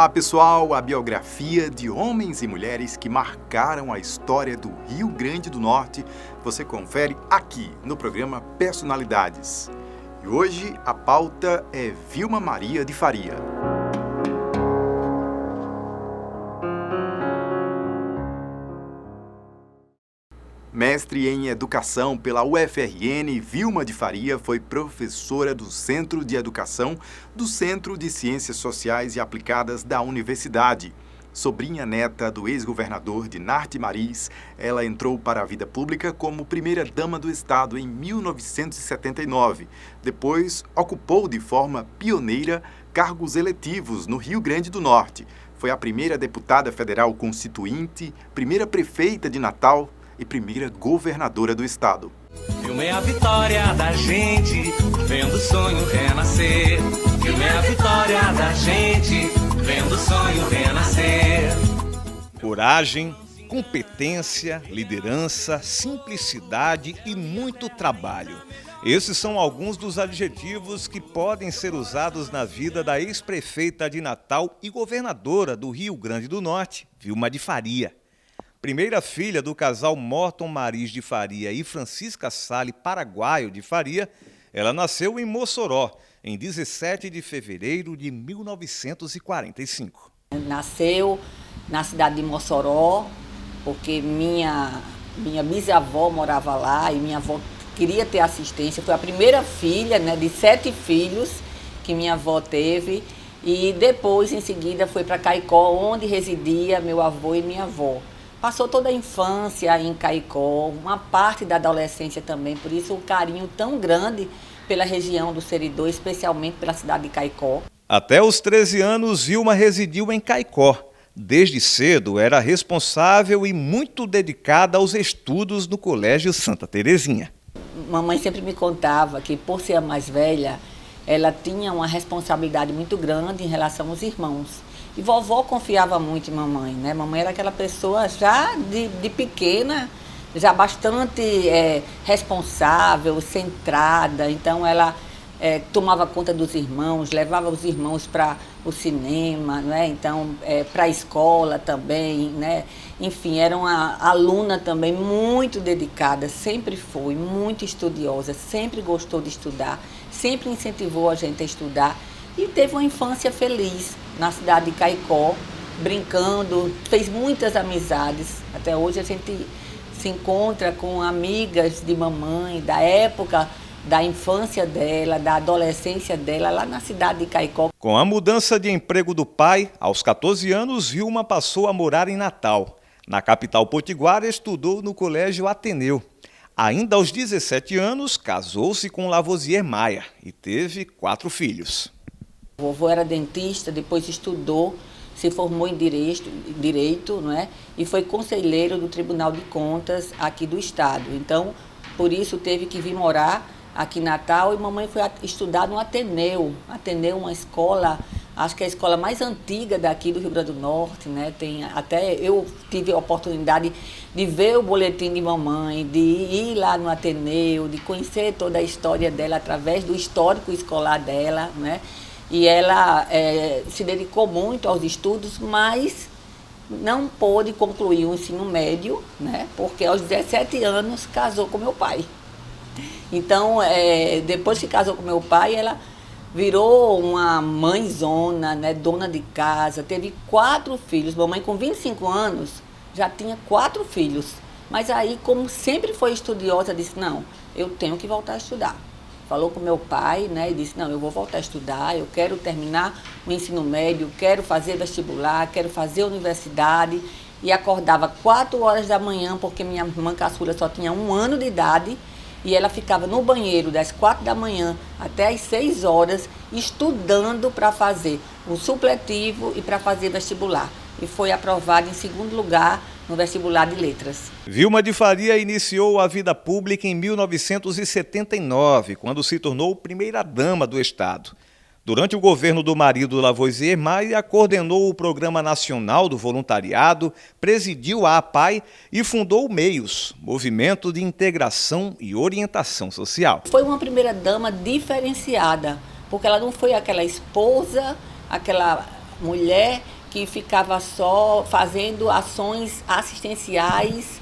Olá pessoal, a biografia de homens e mulheres que marcaram a história do Rio Grande do Norte você confere aqui no programa Personalidades. E hoje a pauta é Vilma Maria de Faria. Mestre em Educação pela UFRN, Vilma de Faria foi professora do Centro de Educação do Centro de Ciências Sociais e Aplicadas da Universidade. Sobrinha neta do ex-governador Dinarte Marins, ela entrou para a vida pública como primeira-dama do Estado em 1979. Depois, ocupou de forma pioneira cargos eletivos no Rio Grande do Norte. Foi a primeira deputada federal constituinte, primeira prefeita de Natal e primeira governadora do estado. Filme é a vitória da gente, vendo o sonho renascer. Filme é a vitória da gente, vendo o sonho renascer. Coragem, competência, liderança, simplicidade e muito trabalho. Esses são alguns dos adjetivos que podem ser usados na vida da ex-prefeita de Natal e governadora do Rio Grande do Norte, Vilma de Faria. Primeira filha do casal Morton Maris de Faria e Francisca Sale Paraguaio de Faria, ela nasceu em Mossoró, em 17 de fevereiro de 1945. Nasceu na cidade de Mossoró, porque minha bisavó morava lá e minha avó queria ter assistência. Foi a primeira filha, de 7 filhos que minha avó teve. E depois, em seguida, foi para Caicó, onde residia meu avô e minha avó. Passou toda a infância em Caicó, uma parte da adolescência também, por isso o carinho tão grande pela região do Seridó, especialmente pela cidade de Caicó. Até os 13 anos, Vilma residiu em Caicó. Desde cedo era responsável e muito dedicada aos estudos no Colégio Santa Terezinha. Mamãe sempre me contava que, por ser a mais velha, ela tinha uma responsabilidade muito grande em relação aos irmãos. E vovó confiava muito em mamãe, né? Mamãe era aquela pessoa já de pequena, já bastante responsável, centrada. Então ela tomava conta dos irmãos, levava os irmãos para o cinema, né? Então para a escola também, né? Enfim, era uma aluna também muito dedicada, sempre foi muito estudiosa, sempre gostou de estudar, sempre incentivou a gente a estudar e teve uma infância feliz na cidade de Caicó, brincando, fez muitas amizades. Até hoje a gente se encontra com amigas de mamãe, da época da infância dela, da adolescência dela, lá na cidade de Caicó. Com a mudança de emprego do pai, aos 14 anos, Vilma passou a morar em Natal. Na capital potiguara, estudou no Colégio Ateneu. Ainda aos 17 anos, casou-se com Lavoisier Maia e teve 4 filhos. O vovô era dentista, depois estudou, se formou em direito, não é? E foi conselheiro do Tribunal de Contas aqui do estado. Então, por isso teve que vir morar aqui em Natal e mamãe foi estudar no Ateneu. Ateneu é uma escola, acho que é a escola mais antiga daqui do Rio Grande do Norte, né? Até eu tive a oportunidade de ver o boletim de mamãe, de ir lá no Ateneu, de conhecer toda a história dela através do histórico escolar dela, né? E ela se dedicou muito aos estudos, mas não pôde concluir o ensino médio, né? Porque aos 17 anos casou com meu pai. Então, depois que casou com meu pai, ela virou uma mãezona, né? Dona de casa, teve 4 filhos. Mamãe, com 25 anos, já tinha 4 filhos. Mas aí, como sempre foi estudiosa, disse, não, eu tenho que voltar a estudar. Falou com meu pai, né, e disse, não, eu vou voltar a estudar, eu quero terminar o ensino médio, quero fazer vestibular, quero fazer universidade. E acordava 4 horas da manhã, porque minha irmã caçula só tinha 1 ano de idade, e ela ficava no banheiro das 4 da manhã até as 6 horas, estudando para fazer o supletivo e para fazer vestibular. E foi aprovada em 2º lugar no vestibular de letras. Vilma de Faria iniciou a vida pública em 1979, quando se tornou primeira-dama do estado. Durante o governo do marido Lavoisier Maia, coordenou o Programa Nacional do Voluntariado, presidiu a APAI e fundou o MEIOS, Movimento de Integração e Orientação Social. Foi uma primeira-dama diferenciada, porque ela não foi aquela esposa, aquela mulher que ficava só fazendo ações assistenciais,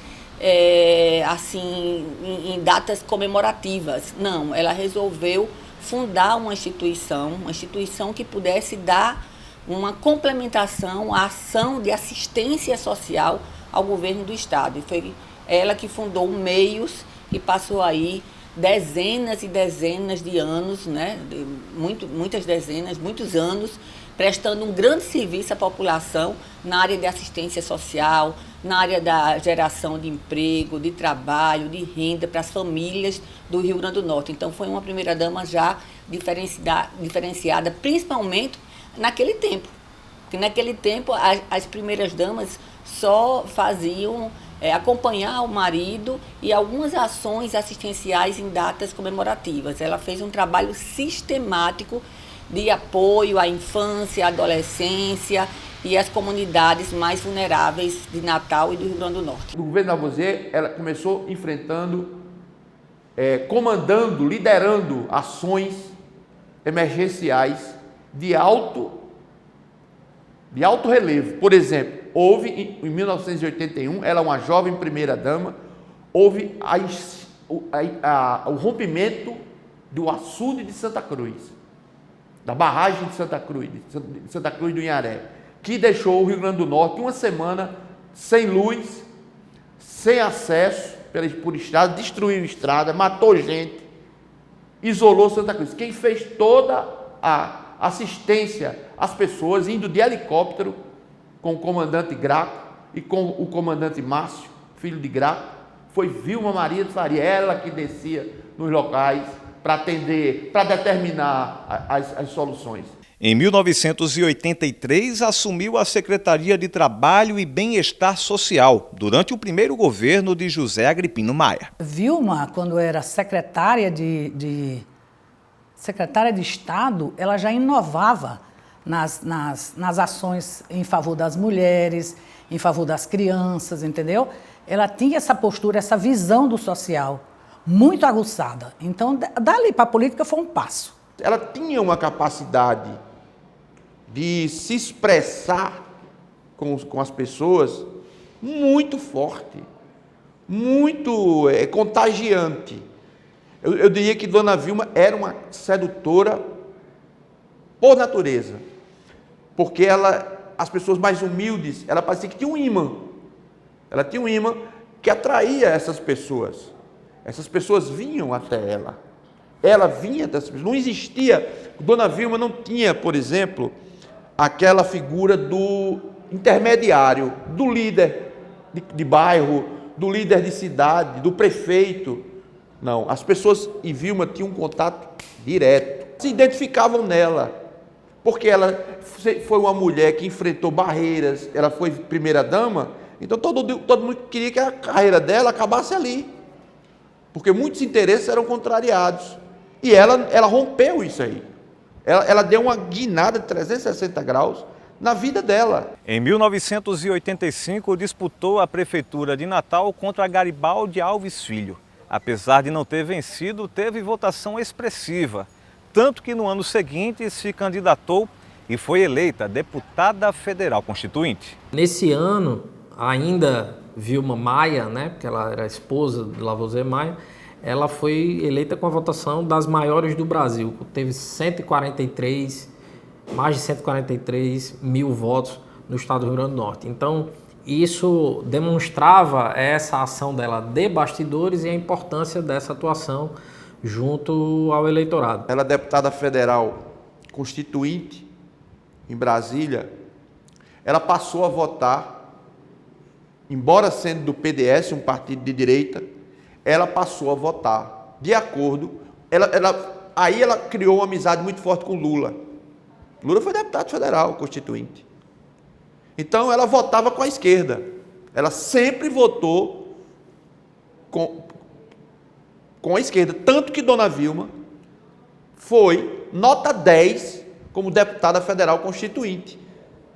assim, em datas comemorativas. Não, ela resolveu fundar uma instituição que pudesse dar uma complementação à ação de assistência social ao governo do Estado. E foi ela que fundou o Meios, que passou aí dezenas e dezenas de anos, né? Muitas dezenas, muitos anos, prestando um grande serviço à população na área de assistência social, na área da geração de emprego, de trabalho, de renda para as famílias do Rio Grande do Norte. Então, foi uma primeira-dama já diferenciada, principalmente naquele tempo. Porque naquele tempo, as primeiras-damas só faziam acompanhar o marido e algumas ações assistenciais em datas comemorativas. Ela fez um trabalho sistemático de apoio à infância, à adolescência e às comunidades mais vulneráveis de Natal e do Rio Grande do Norte. O governo Lavoisier, ela começou enfrentando, comandando, liderando ações emergenciais de alto relevo. Por exemplo, houve em 1981, ela é uma jovem primeira-dama, houve o rompimento do açude de Santa Cruz, da barragem de Santa Cruz do Inharé, que deixou o Rio Grande do Norte uma semana sem luz, sem acesso por estrada, destruiu estrada, matou gente, isolou Santa Cruz. Quem fez toda a assistência às pessoas, indo de helicóptero com o comandante Graco e com o comandante Márcio, filho de Graco, foi Vilma Maria de Faria, ela que descia nos locais para atender, para determinar as soluções. Em 1983, assumiu a Secretaria de Trabalho e Bem-Estar Social, durante o primeiro governo de José Agripino Maia. Vilma, quando era secretária de Estado, ela já inovava nas ações em favor das mulheres, em favor das crianças, entendeu? Ela tinha essa postura, essa visão do social muito aguçada. Então, dali para a política foi um passo. Ela tinha uma capacidade de se expressar com as pessoas muito forte, muito contagiante. Eu diria que Dona Vilma era uma sedutora por natureza, porque as pessoas mais humildes, ela parecia que tinha um imã. Ela tinha um imã que atraía essas pessoas. Essas pessoas vinham até ela. Ela vinha dessas pessoas. Não existia, Dona Vilma não tinha, por exemplo, aquela figura do intermediário, do líder de bairro, do líder de cidade, do prefeito. Não, as pessoas e Vilma tinham um contato direto, se identificavam nela, porque ela foi uma mulher que enfrentou barreiras, ela foi primeira-dama, então todo mundo queria que a carreira dela acabasse ali, porque muitos interesses eram contrariados, e ela rompeu isso aí, ela deu uma guinada de 360 graus na vida dela. Em 1985, disputou a Prefeitura de Natal contra Garibaldi Alves Filho. Apesar de não ter vencido, teve votação expressiva, tanto que no ano seguinte se candidatou e foi eleita deputada federal constituinte. Nesse ano, ainda Vilma Maia, né, porque ela era esposa de Lavoisier Maia, ela foi eleita com a votação das maiores do Brasil. Teve mais de 143 mil votos no estado do Rio Grande do Norte. Então, isso demonstrava essa ação dela de bastidores e a importância dessa atuação junto ao eleitorado. Ela é deputada federal constituinte em Brasília. Ela passou a votar, embora sendo do PDS, um partido de direita, ela passou a votar de acordo. Aí ela criou uma amizade muito forte com Lula. Lula foi deputado federal constituinte. Então, ela votava com a esquerda. Ela sempre votou com a esquerda. Tanto que Dona Vilma foi nota 10 como deputada federal constituinte.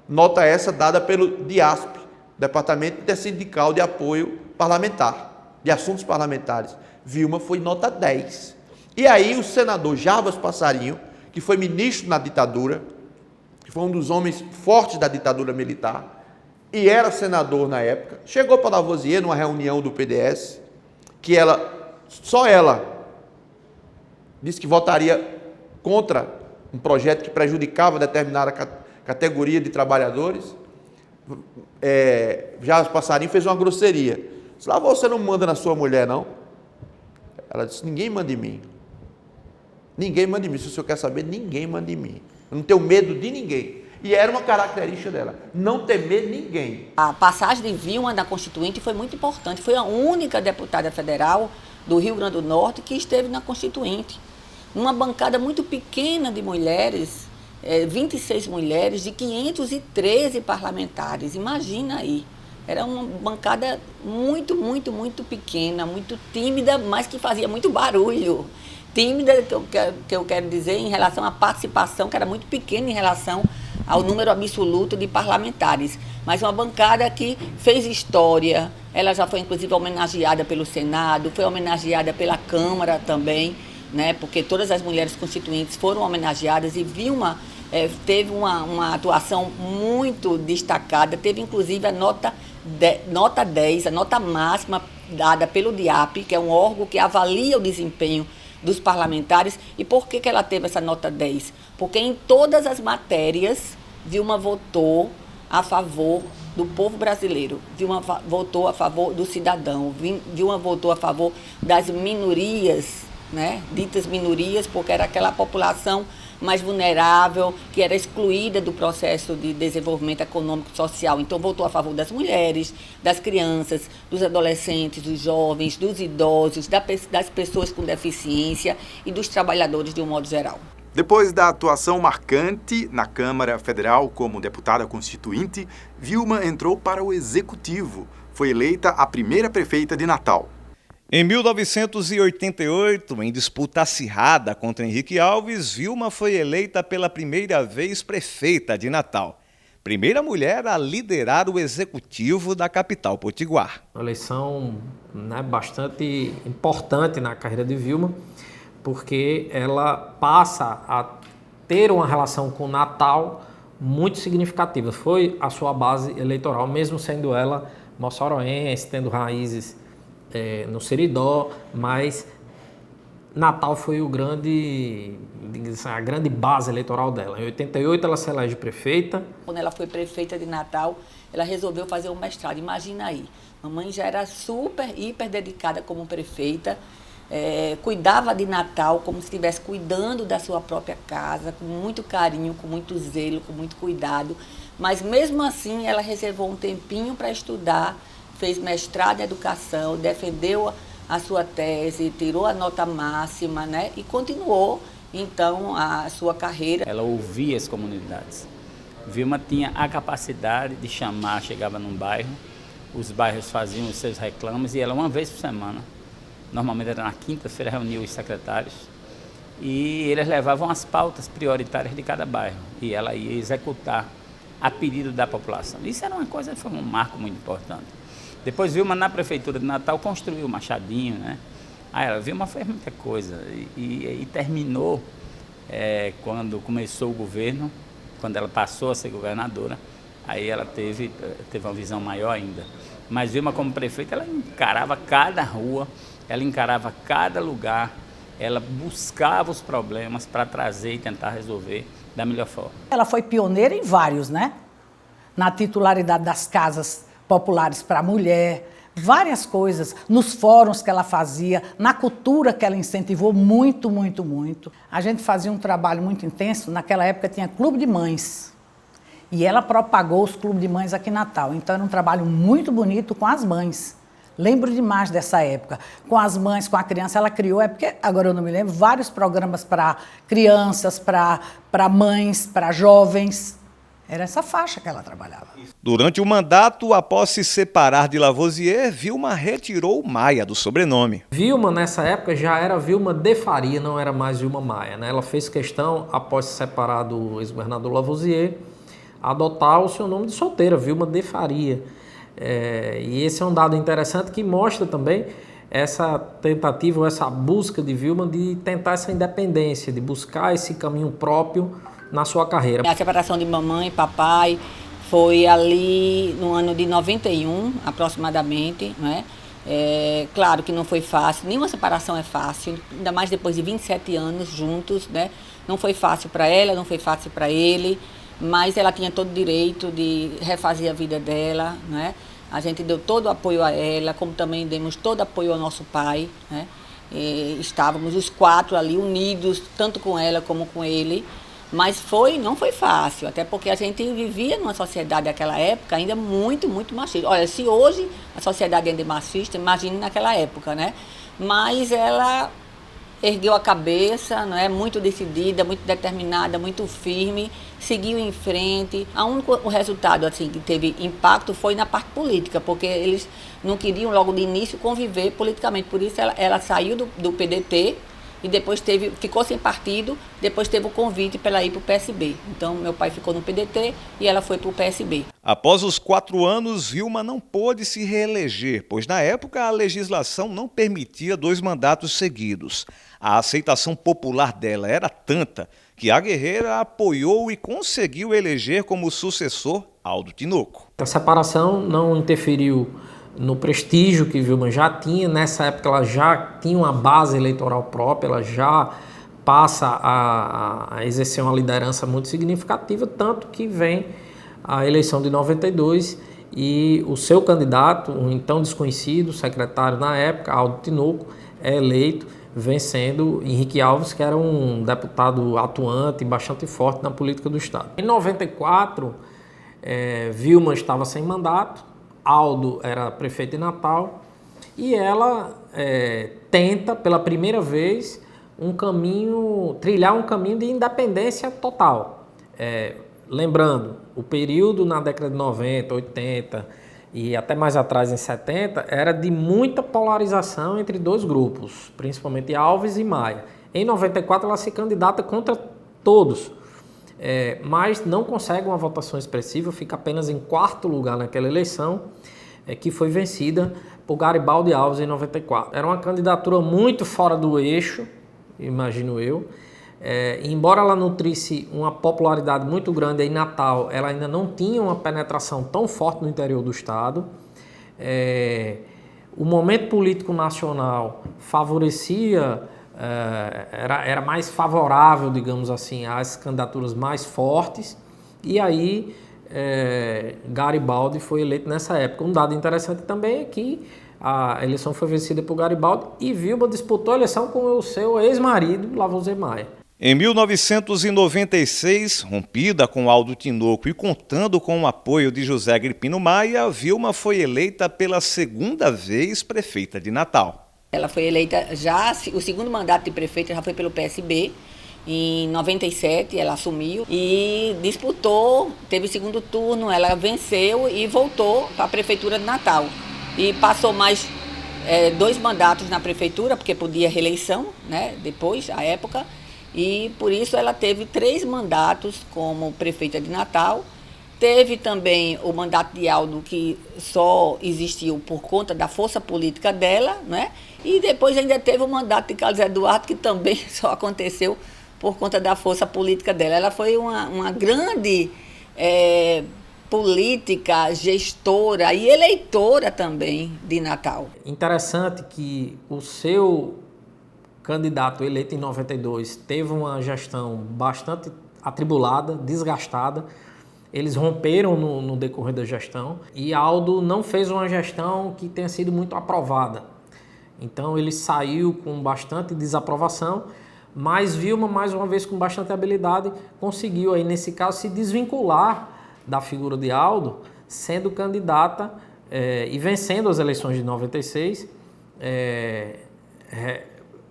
Nota essa dada pelo DIASP, Departamento Intersindical de Apoio Parlamentar, de Assuntos Parlamentares. Vilma foi nota 10. E aí o senador Jarbas Passarinho, que foi ministro na ditadura, que foi um dos homens fortes da ditadura militar, e era senador na época, chegou para Lavoisier numa reunião do PDS, que só ela disse que votaria contra um projeto que prejudicava determinada categoria de trabalhadores. Já Passarinho fez uma grosseria. Disse, lá você não manda na sua mulher, não? Ela disse, ninguém manda em mim. Ninguém manda em mim. Se o senhor quer saber, ninguém manda em mim. Eu não tenho medo de ninguém. E era uma característica dela, não temer ninguém. A passagem de Vilma na Constituinte foi muito importante. Foi a única deputada federal do Rio Grande do Norte que esteve na Constituinte. Numa bancada muito pequena de mulheres, 26 mulheres de 513 parlamentares. Imagina aí. Era uma bancada muito, muito, muito pequena, muito tímida, mas que fazia muito barulho. Tímida, que eu quero dizer, em relação à participação, que era muito pequena em relação ao número absoluto de parlamentares. Mas uma bancada que fez história, ela já foi inclusive homenageada pelo Senado, foi homenageada pela Câmara também, né, porque todas as mulheres constituintes foram homenageadas e Vilma teve uma atuação muito destacada, teve inclusive a nota 10, a nota máxima dada pelo DIAP, que é um órgão que avalia o desempenho dos parlamentares. E por que ela teve essa nota 10? Porque em todas as matérias, Vilma votou a favor do povo brasileiro, Vilma votou a favor do cidadão, Vilma votou a favor das minorias, né? Ditas minorias, porque era aquela população mais vulnerável, que era excluída do processo de desenvolvimento econômico e social. Então, votou a favor das mulheres, das crianças, dos adolescentes, dos jovens, dos idosos, das pessoas com deficiência e dos trabalhadores de um modo geral. Depois da atuação marcante na Câmara Federal como deputada constituinte, Vilma entrou para o Executivo. Foi eleita a primeira prefeita de Natal. Em 1988, em disputa acirrada contra Henrique Alves, Vilma foi eleita pela primeira vez prefeita de Natal. Primeira mulher a liderar o executivo da capital potiguar. Uma eleição, né, bastante importante na carreira de Vilma, porque ela passa a ter uma relação com Natal muito significativa. Foi a sua base eleitoral, mesmo sendo ela moçoroense, tendo raízes no Seridó, mas Natal foi a grande base eleitoral dela. Em 88 ela se elege prefeita. Quando ela foi prefeita de Natal, ela resolveu fazer um mestrado. Imagina aí, mamãe já era super, hiper dedicada como prefeita, cuidava de Natal como se estivesse cuidando da sua própria casa, com muito carinho, com muito zelo, com muito cuidado. Mas mesmo assim ela reservou um tempinho para estudar, fez mestrado em educação, defendeu a sua tese, tirou a nota máxima, né? E continuou, então, a sua carreira. Ela ouvia as comunidades. Vilma tinha a capacidade de chamar, chegava num bairro, os bairros faziam os seus reclames e ela, uma vez por semana, normalmente era na quinta-feira, reunia os secretários e eles levavam as pautas prioritárias de cada bairro e ela ia executar a pedido da população. Isso era uma coisa, foi um marco muito importante. Depois Vilma, na prefeitura de Natal, construiu o Machadinho, né? Vilma fez muita coisa e terminou quando começou o governo, quando ela passou a ser governadora, aí ela teve uma visão maior ainda. Mas Vilma, como prefeita, ela encarava cada rua, ela encarava cada lugar, ela buscava os problemas para trazer e tentar resolver da melhor forma. Ela foi pioneira em vários, né? Na titularidade das casas populares para a mulher, várias coisas, nos fóruns que ela fazia, na cultura que ela incentivou muito, muito, muito. A gente fazia um trabalho muito intenso, naquela época tinha clube de mães, e ela propagou os clubes de mães aqui em Natal, então era um trabalho muito bonito com as mães. Lembro demais dessa época, com as mães, com a criança, ela criou, porque agora eu não me lembro, vários programas para crianças, para mães, para jovens. Era essa faixa que ela trabalhava. Durante o mandato, após se separar de Lavoisier, Vilma retirou Maia do sobrenome. Vilma, nessa época, já era Vilma de Faria, não era mais Vilma Maia, né? Ela fez questão, após se separar do ex-governador Lavoisier, adotar o seu nome de solteira, Vilma de Faria. E esse é um dado interessante que mostra também essa tentativa, essa busca de Vilma de tentar essa independência, de buscar esse caminho próprio na sua carreira. A separação de mamãe e papai foi ali no ano de 91, aproximadamente, né? Claro que não foi fácil, nenhuma separação é fácil, ainda mais depois de 27 anos juntos, né? Não foi fácil para ela, não foi fácil para ele, mas ela tinha todo o direito de refazer a vida dela, né? A gente deu todo o apoio a ela, como também demos todo o apoio ao nosso pai, né? Estávamos os 4 ali unidos, tanto com ela como com ele, mas não foi fácil, até porque a gente vivia numa sociedade naquela época ainda muito, muito machista. Olha, se hoje a sociedade ainda é machista, imagine naquela época, né? Mas ela ergueu a cabeça, não é? Muito decidida, muito determinada, muito firme, seguiu em frente. O resultado assim, que teve impacto foi na parte política, porque eles não queriam logo de início conviver politicamente. Por isso ela saiu do PDT e depois ficou sem partido, depois teve o convite para ela ir para o PSB. Então, meu pai ficou no PDT e ela foi para o PSB. Após os 4 anos, Vilma não pôde se reeleger, pois na época a legislação não permitia 2 mandatos seguidos. A aceitação popular dela era tanta que a guerreira apoiou e conseguiu eleger como sucessor Aldo Tinoco. A separação não interferiu no prestígio que Vilma já tinha. Nessa época ela já tinha uma base eleitoral própria, ela já passa a exercer uma liderança muito significativa, tanto que vem a eleição de 92 e o seu candidato, um então desconhecido, secretário na época, Aldo Tinoco, é eleito, vencendo Henrique Alves, que era um deputado atuante, bastante forte na política do Estado. Em 94, Vilma estava sem mandato, Aldo era prefeito de Natal e ela tenta pela primeira vez trilhar um caminho de independência total. Lembrando, o período na década de 90, 80 e até mais atrás em 70 era de muita polarização entre 2 grupos, principalmente Alves e Maia. Em 94 ela se candidata contra todos, mas não consegue uma votação expressiva, fica apenas em 4º lugar naquela eleição, que foi vencida por Garibaldi Alves em 94. Era uma candidatura muito fora do eixo, imagino eu. Embora ela nutrisse uma popularidade muito grande em Natal, ela ainda não tinha uma penetração tão forte no interior do estado. O momento político nacional favorecia, era mais favorável, digamos assim, às candidaturas mais fortes, e aí Garibaldi foi eleito nessa época. Um dado interessante também é que a eleição foi vencida por Garibaldi e Vilma disputou a eleição com o seu ex-marido, Lavoisier Maia. Em 1996, rompida com Aldo Tinoco e contando com o apoio de José Agripino Maia, Vilma foi eleita pela 2ª vez prefeita de Natal. Ela foi eleita o 2º mandato de prefeita já foi pelo PSB. Em 97 ela assumiu e disputou, teve 2º turno, ela venceu e voltou para a prefeitura de Natal. E passou mais 2 mandatos na prefeitura, porque podia reeleição, né, depois, à época. E por isso ela teve 3 mandatos como prefeita de Natal. Teve também o mandato de Aldo, que só existiu por conta da força política dela, né? E depois ainda teve o mandato de Carlos Eduardo, que também só aconteceu por conta da força política dela. Ela foi uma grande política, gestora e eleitora também de Natal. Interessante que o seu candidato eleito em 92 teve uma gestão bastante atribulada, desgastada. Eles romperam no decorrer da gestão e Aldo não fez uma gestão que tenha sido muito aprovada. Então ele saiu com bastante desaprovação, mas Vilma, mais uma vez com bastante habilidade, conseguiu aí nesse caso se desvincular da figura de Aldo, sendo candidata e vencendo as eleições de 96,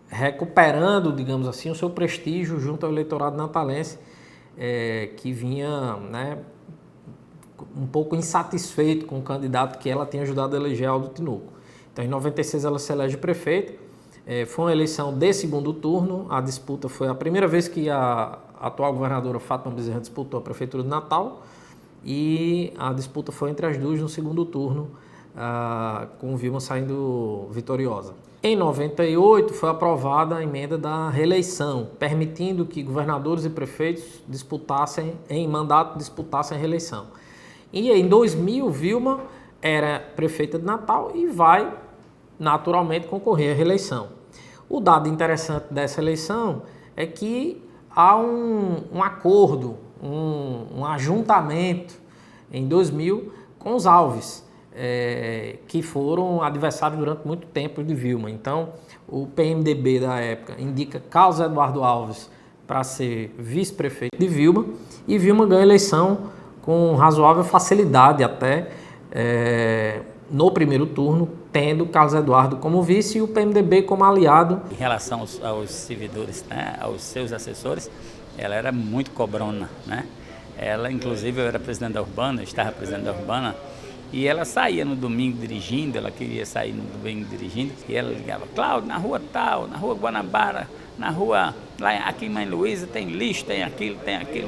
recuperando, digamos assim, o seu prestígio junto ao eleitorado natalense, que vinha, né, um pouco insatisfeito com o candidato que ela tinha ajudado a eleger, Aldo Tinoco. Então, em 96 ela se elege prefeita. Foi uma eleição de 2º turno. A disputa foi a primeira vez que a atual governadora Fátima Bezerra disputou a prefeitura de Natal, e a disputa foi entre as duas no 2º turno com Vilma saindo vitoriosa. Em 98 foi aprovada a emenda da reeleição, permitindo que governadores e prefeitos disputassem a reeleição. E em 2000, Vilma era prefeita de Natal e vai naturalmente concorrer à reeleição. O dado interessante dessa eleição é que há um acordo, um ajuntamento em 2000 com os Alves, que foram adversários durante muito tempo de Vilma. Então, o PMDB da época indica Carlos Eduardo Alves para ser vice-prefeito de Vilma, e Vilma ganha a eleição com razoável facilidade até no primeiro turno, tendo Carlos Eduardo como vice e o PMDB como aliado. Em relação aos servidores, né, aos seus assessores, ela era muito cobrona, né? Ela, inclusive, eu era presidente da Urbana, eu estava presidente da Urbana, e ela saía no domingo dirigindo, ela queria sair no domingo dirigindo, e ela ligava: Cláudio, na rua tal, na rua Guanabara, na rua, lá aqui em Mãe Luísa tem lixo, tem aquilo,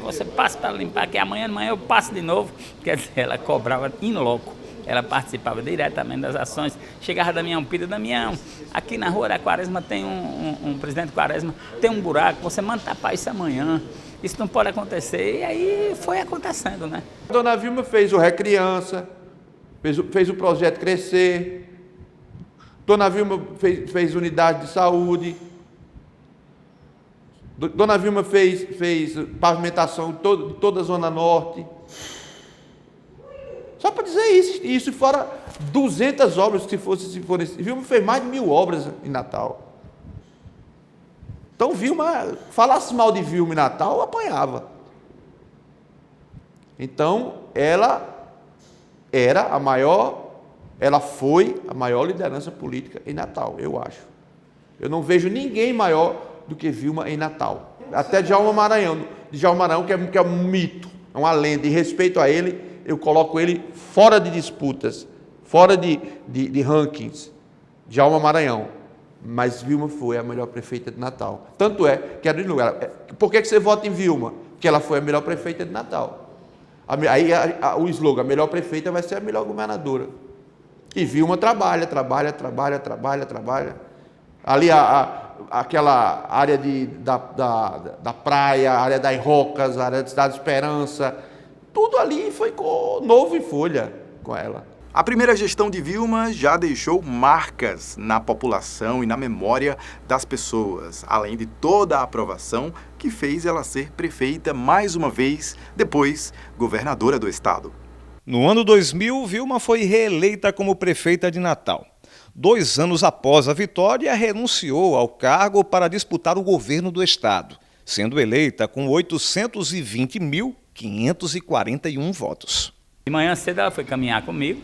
você passa para limpar, que amanhã de manhã eu passo de novo. Quer dizer, ela cobrava in loco, ela participava diretamente das ações. Chegava Damião, pediu: Damião, aqui na rua da Quaresma tem um presidente Quaresma, tem um buraco, você manda tapar isso amanhã, isso não pode acontecer. E aí foi acontecendo, né? Dona Vilma fez o Recriança, fez o projeto Crescer. Dona Vilma fez unidade de saúde. Dona Vilma fez pavimentação de toda a Zona Norte. Só para dizer isso fora 200 obras, se fosse. Vilma fez mais de 1000 obras em Natal. Então, Vilma, falasse mal de Vilma em Natal, apanhava. Então, ela foi a maior liderança política em Natal, eu acho. Eu não vejo ninguém maior do que Vilma em Natal. Até Djalma Maranhão, que é um mito, é uma lenda. Em respeito a ele, eu coloco ele fora de disputas, fora de rankings. Djalma Maranhão. Mas Vilma foi a melhor prefeita de Natal. Tanto é que era de lugar. Por que você vota em Vilma? Porque ela foi a melhor prefeita de Natal. Aí o slogan: a melhor prefeita vai ser a melhor governadora. E Vilma trabalha. Ali aquela área da praia, a área das Rocas, a área da Cidade de Esperança, tudo ali foi novo em folha com ela. A primeira gestão de Vilma já deixou marcas na população e na memória das pessoas, além de toda a aprovação que fez ela ser prefeita mais uma vez, depois governadora do estado. No ano 2000, Vilma foi reeleita como prefeita de Natal. 2 anos após a vitória, renunciou ao cargo para disputar o governo do estado, sendo eleita com 820.541 votos. De manhã cedo ela foi caminhar comigo,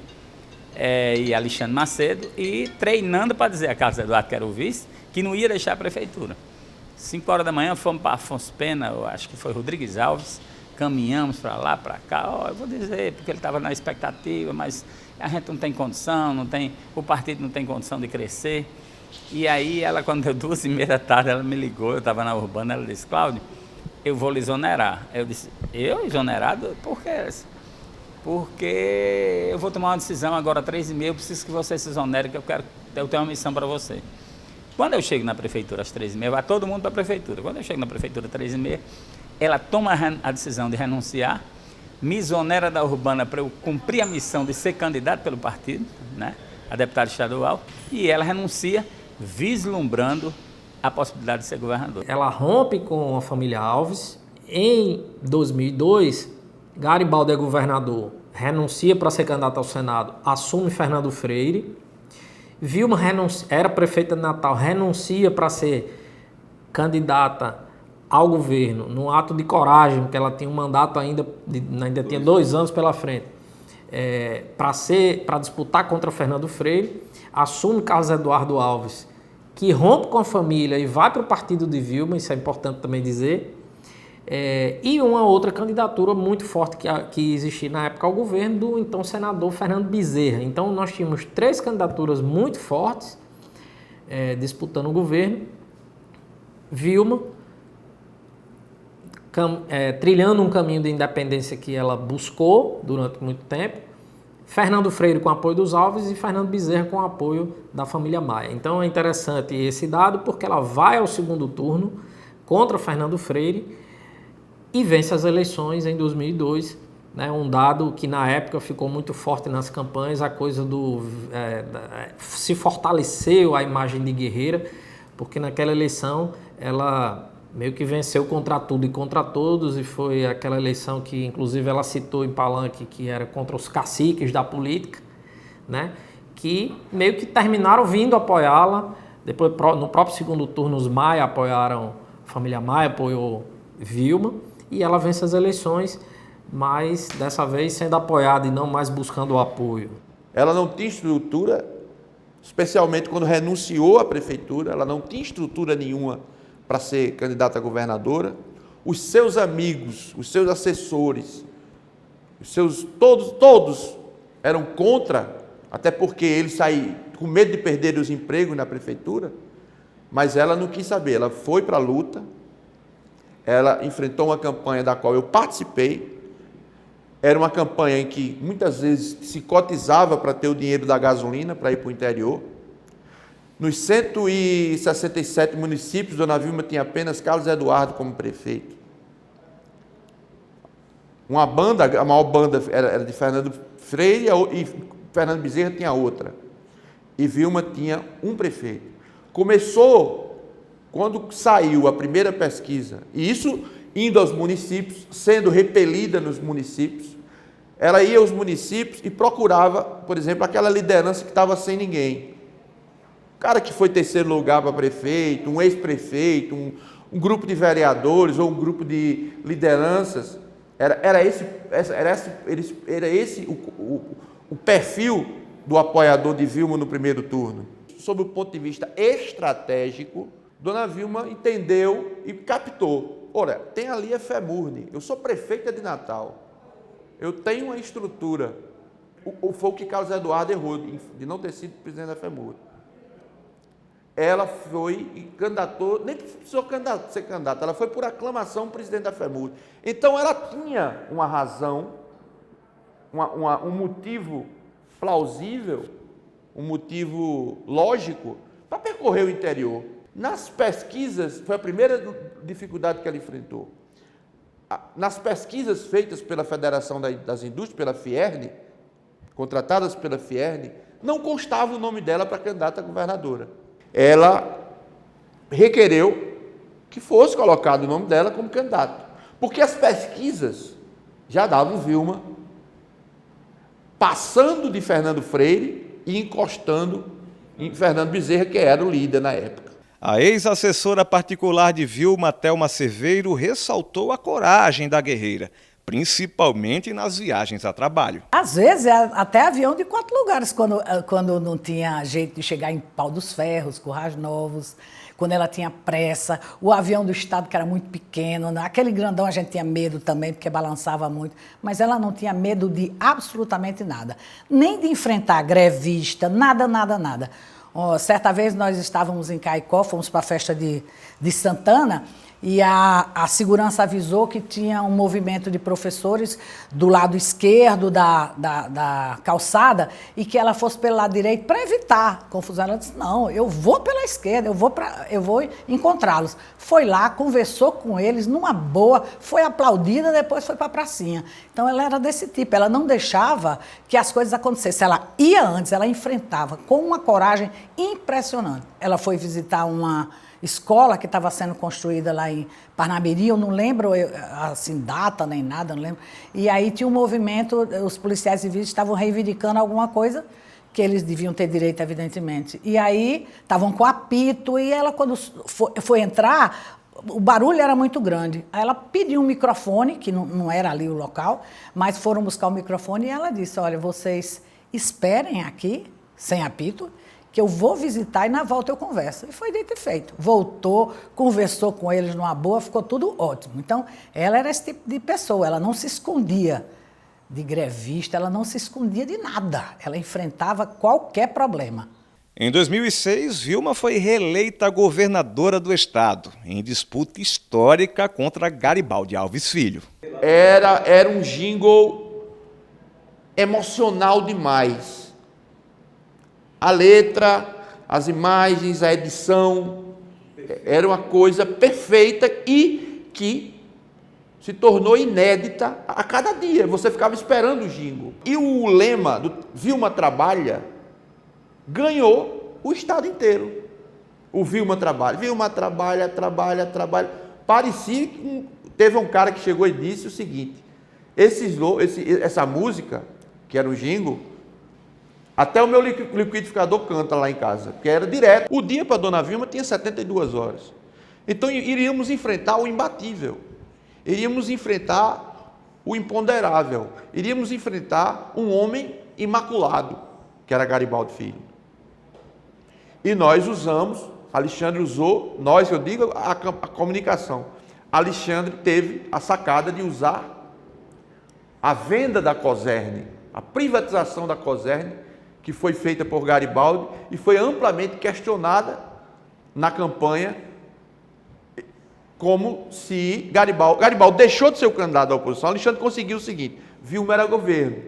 e Alexandre Macedo, e treinando para dizer a Carlos Eduardo, que era o vice, que não ia deixar a prefeitura. 5 horas da manhã fomos para Afonso Pena, eu acho que foi Rodrigues Alves, caminhamos para lá, para cá. Eu vou dizer, porque ele estava na expectativa, mas a gente não tem condição, o partido não tem condição de crescer. E aí ela, quando deu 2h30 da tarde, ela me ligou, eu estava na Urbana, ela disse: Cláudio, eu vou lhe exonerar. Eu disse: eu exonerado? Por quê? Porque eu vou tomar uma decisão agora, 3h30, eu preciso que você se exonere, que eu tenho uma missão para você. Quando eu chego na prefeitura às 3h30, vai todo mundo para a prefeitura. Quando eu chego na prefeitura às 3h30, ela toma a decisão de renunciar, me exonera da Urbana para eu cumprir a missão de ser candidato pelo partido, né, a deputada estadual, e ela renuncia, vislumbrando a possibilidade de ser governador. Ela rompe com a família Alves. Em 2002, Garibaldi é governador, renuncia para ser candidato ao Senado, assume Fernando Freire. Vilma era prefeita de Natal, renuncia para ser candidata ao governo, num ato de coragem, porque ela tinha um mandato ainda tinha 2 anos pela frente, para disputar contra Fernando Freire. Assume Carlos Eduardo Alves, que rompe com a família e vai para o partido de Vilma, isso é importante também dizer. E uma outra candidatura muito forte que existia na época ao governo, do então senador Fernando Bezerra. Então nós tínhamos 3 candidaturas muito fortes disputando o governo. Vilma trilhando um caminho de independência que ela buscou durante muito tempo. Fernando Freire com apoio dos Alves e Fernando Bezerra com apoio da família Maia. Então é interessante esse dado porque ela vai ao segundo turno contra Fernando Freire e vence as eleições em 2002, né? Um dado que na época ficou muito forte nas campanhas, a coisa do se fortaleceu a imagem de guerreira, porque naquela eleição ela meio que venceu contra tudo e contra todos, e foi aquela eleição que inclusive ela citou em Palanque, que era contra os caciques da política, né? Que meio que terminaram vindo apoiá-la. Depois, no próprio segundo turno, os Maia apoiaram, a família Maia apoiou Vilma, e ela vence as eleições, mas dessa vez sendo apoiada e não mais buscando o apoio. Ela não tinha estrutura, especialmente quando renunciou à prefeitura, ela não tinha estrutura nenhuma para ser candidata a governadora. Os seus amigos, os seus assessores, todos eram contra, até porque eles saíram com medo de perder os empregos na prefeitura, mas ela não quis saber, ela foi para a luta, ela enfrentou uma campanha da qual eu participei. Era uma campanha em que muitas vezes se cotizava para ter o dinheiro da gasolina para ir para o interior. Nos 167 municípios, Dona Vilma tinha apenas Carlos Eduardo como prefeito. Uma banda, a maior banda era de Fernando Freire e Fernando Bezerra tinha outra. E Vilma tinha um prefeito. Começou quando saiu a primeira pesquisa, e isso indo aos municípios, sendo repelida nos municípios. Ela ia aos municípios e procurava, por exemplo, aquela liderança que estava sem ninguém. O cara que foi terceiro lugar para prefeito, um ex-prefeito, um grupo de vereadores ou um grupo de lideranças, era esse o perfil do apoiador de Vilma no primeiro turno. Sob o ponto de vista estratégico, Dona Vilma entendeu e captou. Olha, tem ali a FEMURNE, eu sou prefeita de Natal, eu tenho uma estrutura. Foi o que Carlos Eduardo errou, de não ter sido presidente da FEMURNE. Ela foi e candidatou, nem precisou ser candidata, ela foi por aclamação presidente da FEMURNE. Então ela tinha uma razão, um motivo plausível, um motivo lógico para percorrer o interior. Nas pesquisas, foi a primeira dificuldade que ela enfrentou. Nas pesquisas feitas pela Federação das Indústrias, pela Fierne, contratadas pela Fierne, não constava o nome dela para candidata a governadora. Ela requereu que fosse colocado o nome dela como candidato, porque as pesquisas já davam Vilma passando de Fernando Freire e encostando em Fernando Bezerra, que era o líder na época. A ex-assessora particular de Vilma, Thelma Cerveiro, ressaltou a coragem da guerreira, principalmente nas viagens a trabalho. Às vezes, até avião de 4 lugares, quando não tinha jeito de chegar em Pau dos Ferros, Currais Novos, quando ela tinha pressa, o avião do Estado, que era muito pequeno, aquele grandão a gente tinha medo também, porque balançava muito, mas ela não tinha medo de absolutamente nada, nem de enfrentar grevista, nada. Certa vez nós estávamos em Caicó, fomos para a festa de Santana, e a segurança avisou que tinha um movimento de professores do lado esquerdo da calçada e que ela fosse pelo lado direito para evitar confusão. Ela disse, não, eu vou pela esquerda, eu vou encontrá-los. Foi lá, conversou com eles numa boa, foi aplaudida, depois foi para a pracinha. Então ela era desse tipo, ela não deixava que as coisas acontecessem. Ela ia antes, ela enfrentava com uma coragem impressionante. Ela foi visitar uma escola que estava sendo construída lá em Parnamirim, eu não lembro assim, data nem nada, não lembro. E aí tinha um movimento, os policiais civis estavam reivindicando alguma coisa que eles deviam ter direito, evidentemente. E aí estavam com apito, e ela, quando foi entrar, o barulho era muito grande. Aí ela pediu um microfone, que não era ali o local, mas foram buscar o microfone e ela disse, olha, vocês esperem aqui, sem apito, que eu vou visitar e na volta eu converso. E foi dito e feito. Voltou, conversou com eles numa boa, ficou tudo ótimo. Então, ela era esse tipo de pessoa, ela não se escondia de grevista, ela não se escondia de nada. Ela enfrentava qualquer problema. Em 2006, Vilma foi reeleita governadora do estado, em disputa histórica contra Garibaldi Alves Filho. Era um jingle emocional demais. A letra, as imagens, a edição, era uma coisa perfeita e que se tornou inédita a cada dia. Você ficava esperando o jingle. E o lema do Vilma Trabalha ganhou o estado inteiro. O Vilma Trabalha. Vilma trabalha, trabalha, trabalha. Parecia que teve um cara que chegou e disse o seguinte: essa música, que era o jingle, até o meu liquidificador canta lá em casa, porque era direto. O dia para a Dona Vilma tinha 72 horas. Então iríamos enfrentar o imbatível, iríamos enfrentar o imponderável, iríamos enfrentar um homem imaculado, que era Garibaldi Filho. E nós usamos, Alexandre usou, nós, eu digo, a comunicação. Alexandre teve a sacada de usar a venda da Cosern, a privatização da Cosern, que foi feita por Garibaldi e foi amplamente questionada na campanha, como se Garibaldi deixou de ser o candidato da oposição. Alexandre conseguiu o seguinte: Vilma era governo,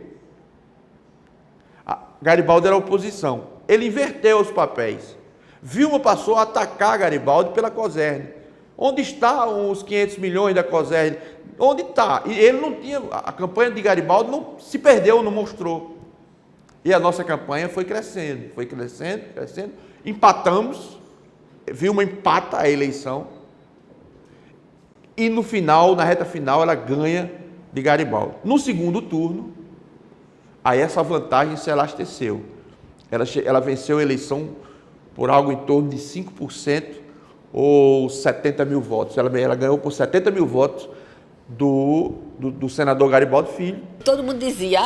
Garibaldi era oposição. Ele inverteu os papéis. Vilma passou a atacar Garibaldi pela Cosern. Onde estão os 500 milhões da Cosern? Onde está? E ele não tinha, a campanha de Garibaldi não se perdeu, não mostrou. E a nossa campanha foi crescendo, crescendo. Empatamos, Vilma empata a eleição. E no final, na reta final, ela ganha de Garibaldi. No segundo turno, aí essa vantagem se elasteceu. Ela venceu a eleição por algo em torno de 5% ou 70 mil votos. Ela ganhou por 70 mil votos do senador Garibaldi Filho. Todo mundo dizia,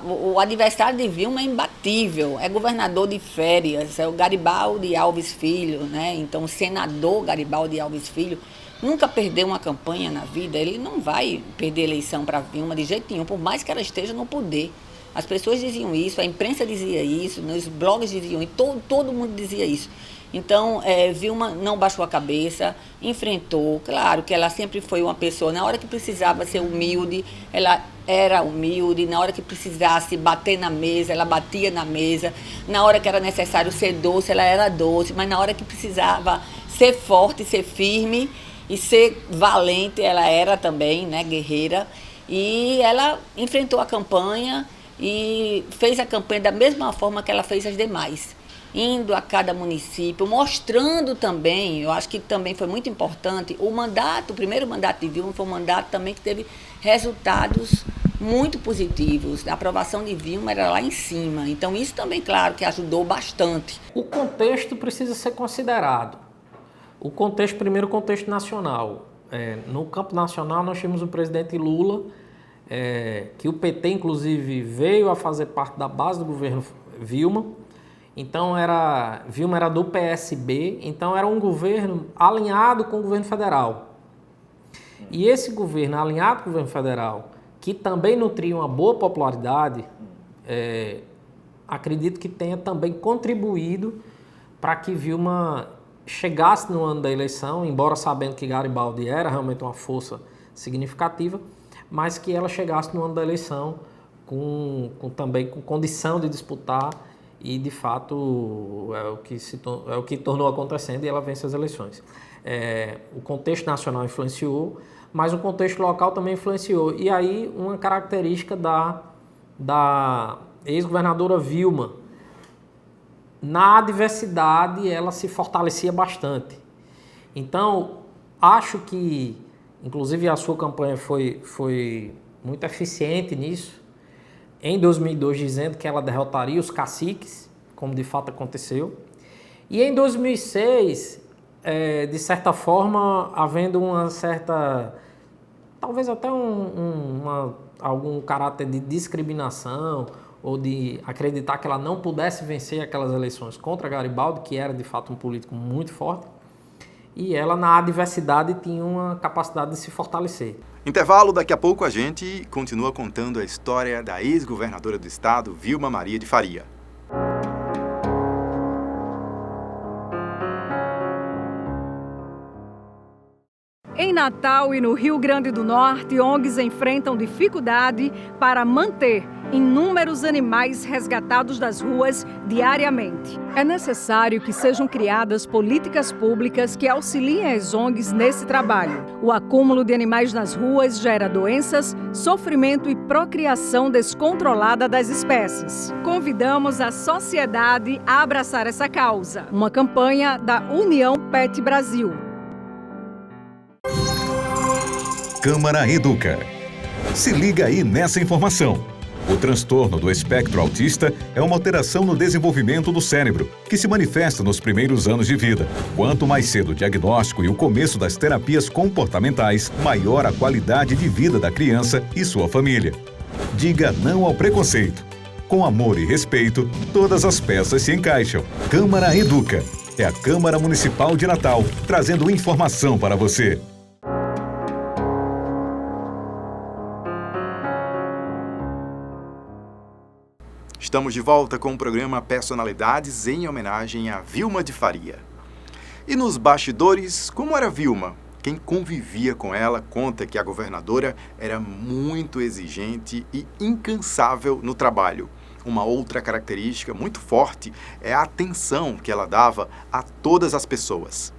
o adversário de Vilma é imbatível, é governador de férias, é o Garibaldi Alves Filho, né? Então o senador Garibaldi Alves Filho nunca perdeu uma campanha na vida, ele não vai perder eleição para Vilma de jeito nenhum, por mais que ela esteja no poder. As pessoas diziam isso, a imprensa dizia isso, nos blogs diziam, e todo mundo dizia isso. Então, Vilma não baixou a cabeça, enfrentou. Claro que ela sempre foi uma pessoa, na hora que precisava ser humilde, ela era humilde. Na hora que precisasse bater na mesa, ela batia na mesa. Na hora que era necessário ser doce, ela era doce. Mas na hora que precisava ser forte, ser firme e ser valente, ela era também, né, guerreira. E ela enfrentou a campanha e fez a campanha da mesma forma que ela fez as demais, indo a cada município, mostrando também, eu acho que também foi muito importante, o primeiro mandato de Vilma foi um mandato também que teve resultados muito positivos. A aprovação de Vilma era lá em cima, então isso também, claro, que ajudou bastante. O contexto precisa ser considerado. Primeiro o contexto nacional. No campo nacional nós tínhamos o presidente Lula, que o PT inclusive veio a fazer parte da base do governo Vilma. Então Vilma era do PSB, então era um governo alinhado com o governo federal. E esse governo alinhado com o governo federal, que também nutria uma boa popularidade, acredito que tenha também contribuído para que Vilma chegasse no ano da eleição, embora sabendo que Garibaldi era realmente uma força significativa, mas que ela chegasse no ano da eleição também com condição de disputar. E, de fato, é o que tornou acontecendo e ela vence as eleições. O contexto nacional influenciou, mas o contexto local também influenciou. E aí, uma característica da ex-governadora Vilma, na adversidade, ela se fortalecia bastante. Então, acho que, inclusive, a sua campanha foi muito eficiente nisso, em 2002, dizendo que ela derrotaria os caciques, como de fato aconteceu. E em 2006, de certa forma, havendo uma certa, talvez até algum caráter de discriminação, ou de acreditar que ela não pudesse vencer aquelas eleições contra Garibaldi, que era de fato um político muito forte, e ela na adversidade tinha uma capacidade de se fortalecer. Intervalo, daqui a pouco a gente continua contando a história da ex-governadora do estado, Vilma Maria de Faria. Em Natal e no Rio Grande do Norte, ONGs enfrentam dificuldade para manter inúmeros animais resgatados das ruas diariamente. É necessário que sejam criadas políticas públicas que auxiliem as ONGs nesse trabalho. O acúmulo de animais nas ruas gera doenças, sofrimento e procriação descontrolada das espécies. Convidamos a sociedade a abraçar essa causa. Uma campanha da União Pet Brasil. Câmara Educa. Se liga aí nessa informação. O transtorno do espectro autista é uma alteração no desenvolvimento do cérebro, que se manifesta nos primeiros anos de vida. Quanto mais cedo o diagnóstico e o começo das terapias comportamentais, maior a qualidade de vida da criança e sua família. Diga não ao preconceito. Com amor e respeito, todas as peças se encaixam. Câmara Educa. É a Câmara Municipal de Natal, trazendo informação para você. Estamos de volta com o programa Personalidades em homenagem a Vilma de Faria. E nos bastidores, como era Vilma? Quem convivia com ela conta que a governadora era muito exigente e incansável no trabalho. Uma outra característica muito forte é a atenção que ela dava a todas as pessoas.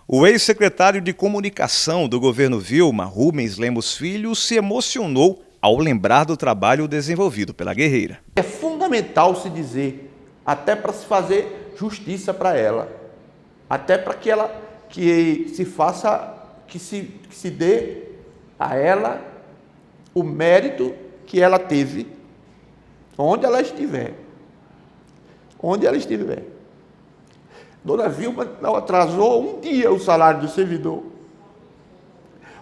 O ex-secretário de Comunicação do governo Vilma, Rubens Lemos Filho, se emocionou ao lembrar do trabalho desenvolvido pela guerreira. É fundamental se dizer, até para se fazer justiça para ela, até para que se dê a ela o mérito que ela teve, onde ela estiver. Dona Vilma não atrasou um dia o salário do servidor.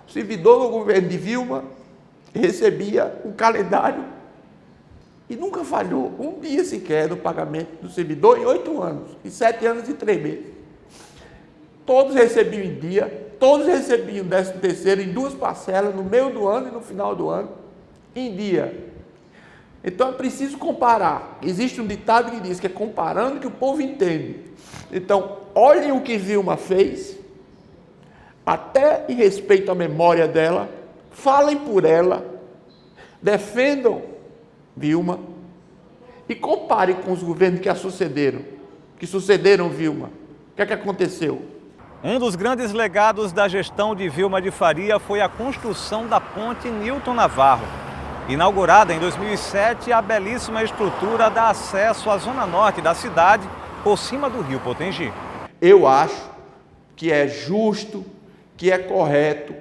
O servidor do governo de Vilma recebia um calendário e nunca falhou um dia sequer no pagamento do servidor em 8 anos, em 7 anos e 3 meses. Todos recebiam em dia, todos recebiam 13º em 2 parcelas, no meio do ano e no final do ano, em dia. Então é preciso comparar. Existe um ditado que diz que é comparando que o povo entende. Então, olhem o que Vilma fez, até em respeito à memória dela, falem por ela, defendam Vilma e comparem com os governos que sucederam Vilma. O que é que aconteceu? Um dos grandes legados da gestão de Vilma de Faria foi a construção da ponte Newton Navarro. Inaugurada em 2007, a belíssima estrutura dá acesso à zona norte da cidade, por cima do rio Potengi. Eu acho que é justo, que é correto,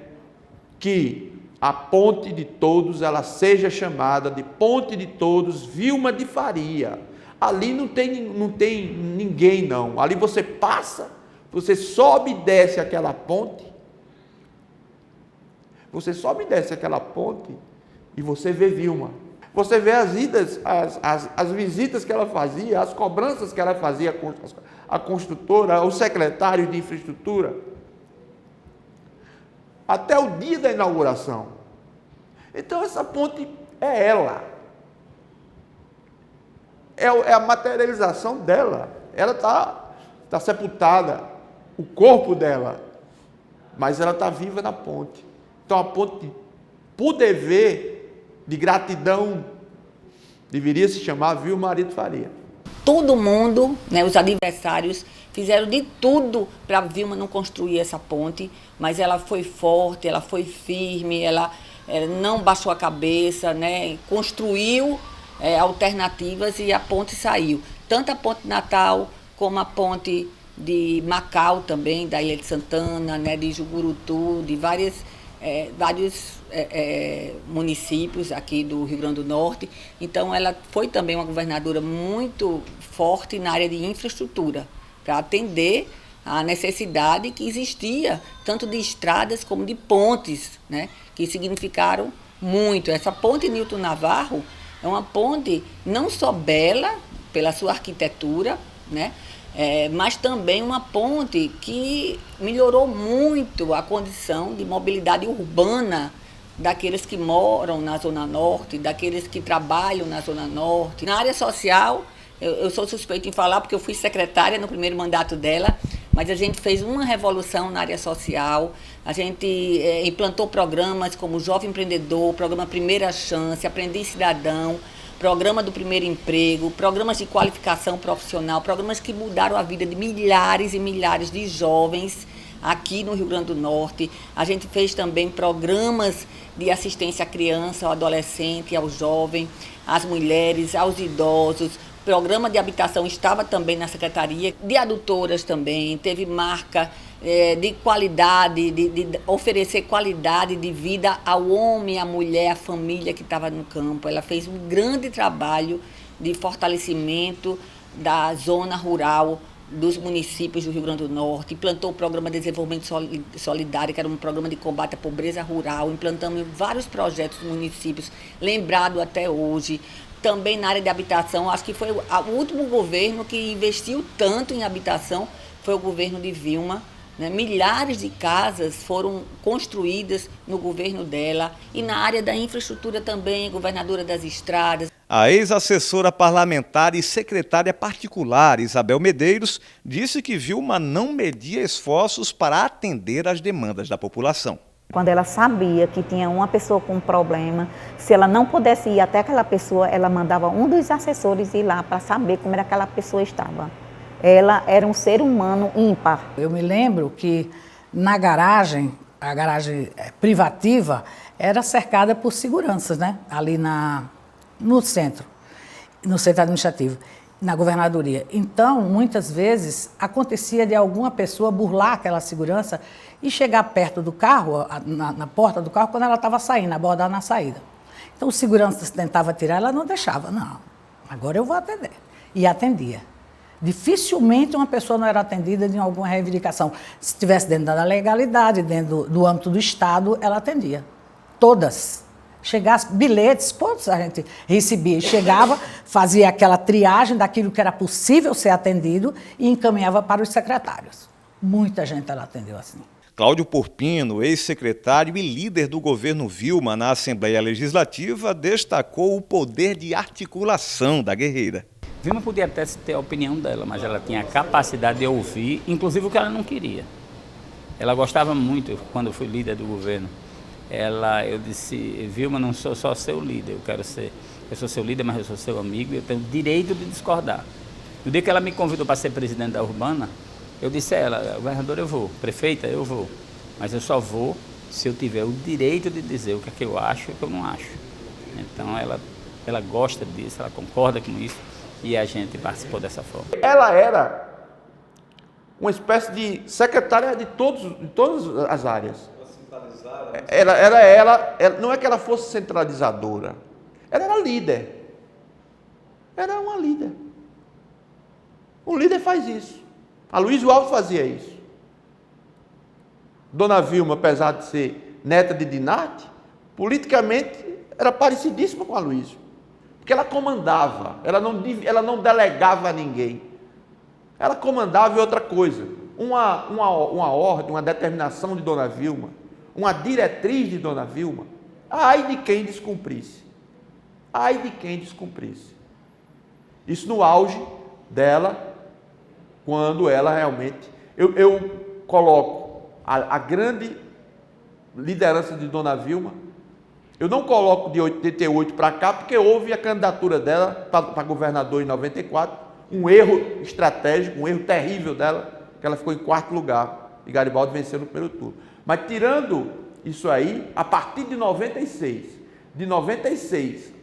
que a ponte de todos, ela seja chamada de ponte de todos Vilma de Faria. Ali não tem ninguém não. Ali você passa, você sobe e desce aquela ponte. Você sobe e desce aquela ponte e você vê Vilma. Você vê as idas, as visitas que ela fazia, as cobranças que ela fazia à construtora, ao secretário de infraestrutura, até o dia da inauguração. Então essa ponte é ela. É a materialização dela. Ela está sepultada, o corpo dela, mas ela está viva na ponte. Então a ponte, por dever de gratidão, deveria se chamar Vilma de Faria. Todo mundo, né, os adversários, fizeram de tudo para Vilma não construir essa ponte, mas ela foi forte, ela foi firme, ela não baixou a cabeça, né, construiu alternativas e a ponte saiu. Tanto a ponte de Natal como a ponte de Macau também, da Ilha de Santana, né, de Jucurutu, de vários municípios aqui do Rio Grande do Norte. Então ela foi também uma governadora muito forte na área de infraestrutura, para atender a necessidade que existia, tanto de estradas como de pontes, né, que significaram muito. Essa ponte Newton Navarro é uma ponte não só bela pela sua arquitetura, né, mas também uma ponte que melhorou muito a condição de mobilidade urbana daqueles que moram na Zona Norte, daqueles que trabalham na Zona Norte. Na área social, eu sou suspeita em falar porque eu fui secretária no primeiro mandato dela, mas a gente fez uma revolução na área social. A gente implantou programas como Jovem Empreendedor, Programa Primeira Chance, Aprendiz Cidadão, Programa do Primeiro Emprego, programas de qualificação profissional, programas que mudaram a vida de milhares e milhares de jovens aqui no Rio Grande do Norte. A gente fez também programas de assistência à criança, ao adolescente, ao jovem, às mulheres, aos idosos. O programa de habitação estava também na Secretaria, de adutoras também, teve marca de qualidade, de oferecer qualidade de vida ao homem, à mulher, à família que estava no campo. Ela fez um grande trabalho de fortalecimento da zona rural dos municípios do Rio Grande do Norte, implantou o Programa de Desenvolvimento Solidário, que era um programa de combate à pobreza rural, implantamos vários projetos nos municípios, lembrado até hoje. Também na área de habitação, acho que foi o último governo que investiu tanto em habitação, foi o governo de Vilma, né? Milhares de casas foram construídas no governo dela, e na área da infraestrutura também, governadora das estradas. A ex-assessora parlamentar e secretária particular Isabel Medeiros disse que Vilma não media esforços para atender às demandas da população. Quando ela sabia que tinha uma pessoa com um problema, se ela não pudesse ir até aquela pessoa, ela mandava um dos assessores ir lá para saber como era aquela pessoa estava. Ela era um ser humano ímpar. Eu me lembro que na garagem, a garagem privativa, era cercada por seguranças, né? Ali no centro administrativo, na governadoria. Então, muitas vezes, acontecia de alguma pessoa burlar aquela segurança e chegar perto do carro, na porta do carro, quando ela estava saindo, abordar na saída. Então, o segurança tentava tirar, ela não deixava. Não, agora eu vou atender. E atendia. Dificilmente uma pessoa não era atendida de alguma reivindicação. Se estivesse dentro da legalidade, dentro do âmbito do Estado, ela atendia. Todas. Chegasse, bilhetes, todos a gente recebia. Chegava, fazia aquela triagem daquilo que era possível ser atendido e encaminhava para os secretários. Muita gente ela atendeu assim. Cláudio Porpino, ex-secretário e líder do governo Vilma na Assembleia Legislativa, destacou o poder de articulação da guerreira. Vilma podia até ter a opinião dela, mas ela tinha a capacidade de ouvir, inclusive o que ela não queria. Ela gostava muito, quando eu fui líder do governo, eu disse, Vilma, não sou só seu líder, eu sou seu líder, mas eu sou seu amigo e eu tenho o direito de discordar. No dia que ela me convidou para ser presidente da Urbana, eu disse a ela, governadora, eu vou, prefeita, eu vou, mas eu só vou se eu tiver o direito de dizer o que é que eu acho e o que eu não acho. Então ela gosta disso, ela concorda com isso e a gente participou dessa forma. Ela era uma espécie de secretária de todas as áreas. Ela não é que ela fosse centralizadora, ela era líder. Era uma líder. Um líder faz isso. A Luísio Alves fazia isso. Dona Vilma, apesar de ser neta de Dinarte, politicamente era parecidíssima com a Luísio. Porque ela comandava, ela não delegava a ninguém. Ela comandava em outra coisa. Uma ordem, uma determinação de Dona Vilma, uma diretriz de Dona Vilma, ai de quem descumprisse. Ai de quem descumprisse. Isso no auge dela, quando ela realmente... Eu coloco a grande liderança de Dona Vilma, eu não coloco de 88 para cá, porque houve a candidatura dela para governador em 94, um erro estratégico, um erro terrível dela, que ela ficou em 4º lugar, e Garibaldi venceu no primeiro turno. Mas tirando isso aí, a partir de 96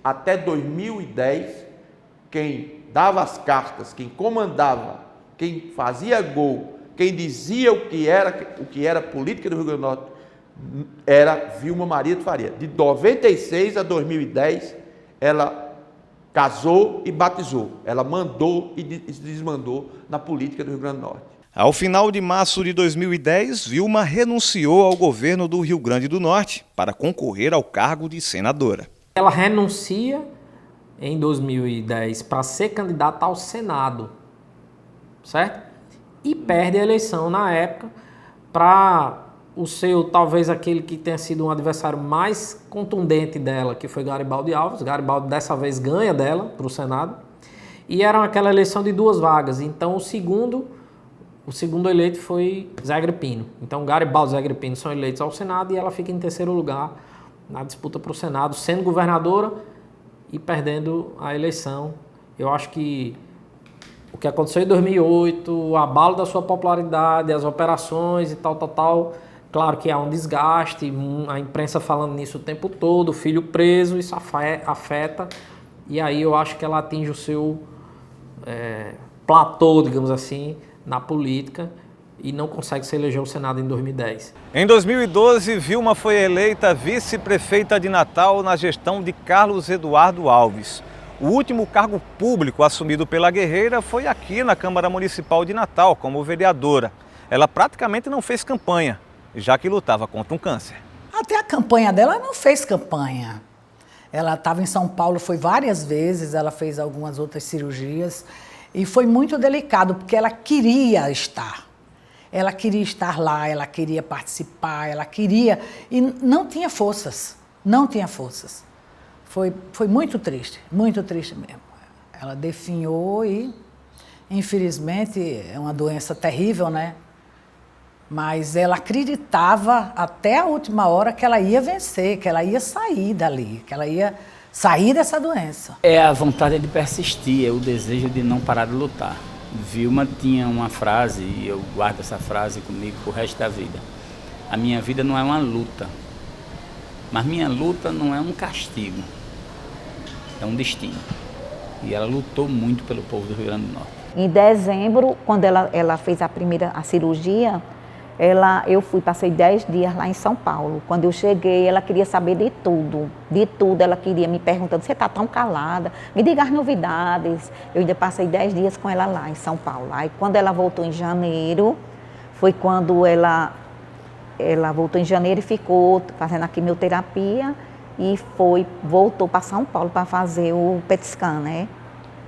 até 2010, quem dava as cartas, quem comandava, quem fazia gol, quem dizia o que era política do Rio Grande do Norte, era Vilma Maria de Faria. De 96 a 2010, ela casou e batizou. Ela mandou e desmandou na política do Rio Grande do Norte. Ao final de março de 2010, Vilma renunciou ao governo do Rio Grande do Norte para concorrer ao cargo de senadora. Ela renuncia em 2010 para ser candidata ao Senado, certo? E perde a eleição na época para o seu, talvez aquele que tenha sido um adversário mais contundente dela, que foi Garibaldi Alves. Garibaldi dessa vez ganha dela para o Senado. E era aquela eleição de 2 vagas. Então o segundo O segundo eleito foi Zé Agripino. Então, Garibaldi e Zé Agripino são eleitos ao Senado e ela fica em terceiro lugar na disputa para o Senado, sendo governadora e perdendo a eleição. Eu acho que o que aconteceu em 2008, o abalo da sua popularidade, as operações e tal, claro que há um desgaste, a imprensa falando nisso o tempo todo, o filho preso, isso afeta. E aí eu acho que ela atinge o seu platô, digamos assim, na política e não consegue se eleger ao Senado em 2010. Em 2012, Vilma foi eleita vice-prefeita de Natal na gestão de Carlos Eduardo Alves. O último cargo público assumido pela guerreira foi aqui na Câmara Municipal de Natal, como vereadora. Ela praticamente não fez campanha, já que lutava contra um câncer. Até a campanha dela não fez campanha. Ela estava em São Paulo, foi várias vezes, ela fez algumas outras cirurgias e foi muito delicado, porque ela queria estar. Ela queria estar lá, ela queria participar, ela queria... E não tinha forças, não tinha forças. Foi muito triste mesmo. Ela definhou e, infelizmente, é uma doença terrível, né? Mas ela acreditava até a última hora que ela ia vencer, que ela ia sair dali, que ela ia sair dessa doença. É a vontade de persistir, é o desejo de não parar de lutar. Vilma tinha uma frase, e eu guardo essa frase comigo pro resto da vida. A minha vida não é uma luta, mas minha luta não é um castigo, é um destino. E ela lutou muito pelo povo do Rio Grande do Norte. Em dezembro, quando ela fez a cirurgia, eu passei 10 dias lá em São Paulo. Quando eu cheguei, ela queria saber de tudo, ela queria me perguntando, você está tão calada, me diga as novidades. Eu ainda passei 10 dias com ela lá em São Paulo. Aí quando ela voltou em janeiro, foi quando ela voltou em janeiro e ficou fazendo a quimioterapia e voltou para São Paulo para fazer o PET scan, né?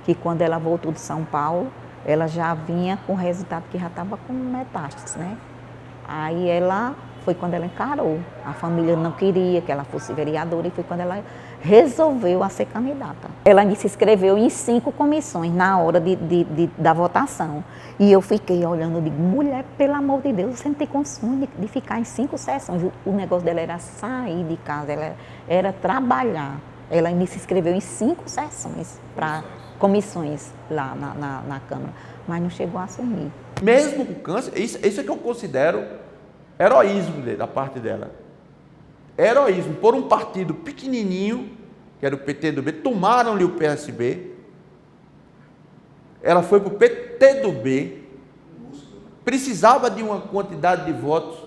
Que quando ela voltou de São Paulo, ela já vinha com o resultado que já estava com metástase, né? Aí foi quando ela encarou. A família não queria que ela fosse vereadora e foi quando ela resolveu a ser candidata. Ela se inscreveu em 5 comissões na hora da votação. E eu fiquei olhando e digo, mulher, pelo amor de Deus, você não tem condições de ficar em 5 sessões. O negócio dela era sair de casa, era trabalhar. Ela ainda se inscreveu em 5 sessões para comissões lá na Câmara, mas não chegou a assumir. Mesmo com câncer, isso é que eu considero heroísmo da parte dela. Heroísmo. Por um partido pequenininho, que era o PTdoB, tomaram-lhe o PSB, ela foi para o PTdoB, precisava de uma quantidade de votos